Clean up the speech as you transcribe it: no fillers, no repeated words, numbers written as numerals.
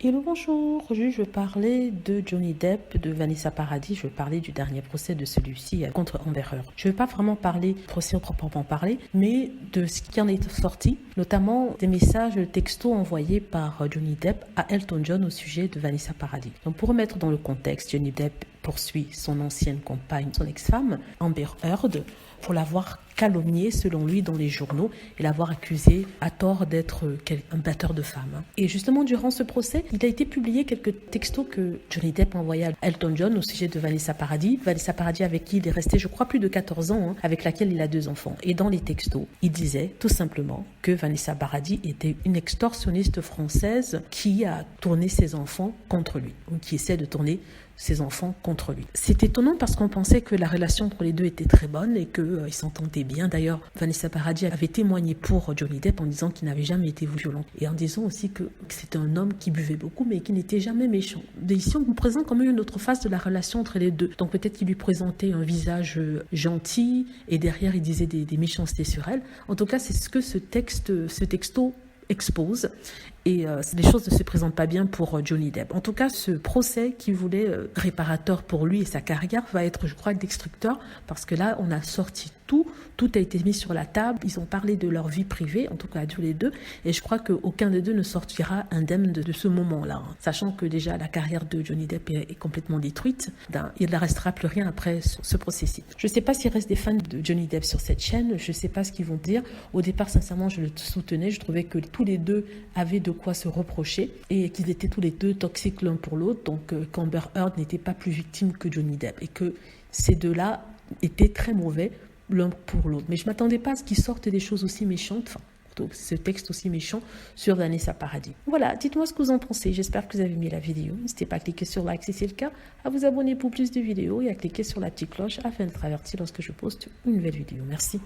Hello, bonjour. Aujourd'hui, je vais parler de Johnny Depp, de Vanessa Paradis. Je vais parler du dernier procès de celui-ci contre Amber Heard. Je ne vais pas vraiment parler du procès proprement parler, mais de ce qui en est sorti, notamment des messages textos envoyés par Johnny Depp à Elton John au sujet de Vanessa Paradis. Donc, pour remettre dans le contexte, Johnny Depp poursuit son ancienne compagne, son ex-femme, Amber Heard, pour l'avoir calomniée, selon lui, dans les journaux et l'avoir accusée à tort d'être un batteur de femmes. Et justement, durant ce procès, il a été publié quelques textos que Johnny Depp envoyait à Elton John au sujet de Vanessa Paradis. Vanessa Paradis, avec qui il est resté, je crois, plus de 14 ans, avec laquelle il a 2 enfants. Et dans les textos, il disait tout simplement que Vanessa Paradis était une extorsionniste française qui a tourné ses enfants contre lui, ou qui essaie de tourner ses enfants contre lui. C'est étonnant parce qu'on pensait que la relation entre les deux était très bonne et qu'ils s'entendaient bien. D'ailleurs, Vanessa Paradis avait témoigné pour Johnny Depp en disant qu'il n'avait jamais été violent et en disant aussi que c'était un homme qui buvait beaucoup mais qui n'était jamais méchant. Et ici, on vous présente quand même une autre face de la relation entre les deux. Donc peut-être qu'il lui présentait un visage gentil et derrière il disait des méchancetés sur elle. En tout cas, c'est ce que ce texto expose. Et les choses ne se présentent pas bien pour Johnny Depp. En tout cas, ce procès qui voulait réparateur pour lui et sa carrière va être, je crois, destructeur parce que là, on a sorti tout a été mis sur la table. Ils ont parlé de leur vie privée, en tout cas tous les deux, et je crois qu'aucun des deux ne sortira indemne de ce moment-là. Sachant que déjà la carrière de Johnny Depp est complètement détruite, il ne restera plus rien après ce procès-ci. Je ne sais pas s'il reste des fans de Johnny Depp sur cette chaîne, je ne sais pas ce qu'ils vont dire. Au départ, sincèrement, je le soutenais, je trouvais que tous les deux avaient de quoi se reprocher et qu'ils étaient tous les deux toxiques l'un pour l'autre, donc qu'Amber Heard n'était pas plus victime que Johnny Depp et que ces deux-là étaient très mauvais l'un pour l'autre. Mais je ne m'attendais pas à ce qu'ils sortent des choses aussi méchantes, ce texte aussi méchant sur Vanessa Paradis. Voilà, dites-moi ce que vous en pensez. J'espère que vous avez aimé la vidéo. N'hésitez pas à cliquer sur like si c'est le cas, à vous abonner pour plus de vidéos et à cliquer sur la petite cloche afin d'être averti lorsque je poste une nouvelle vidéo. Merci.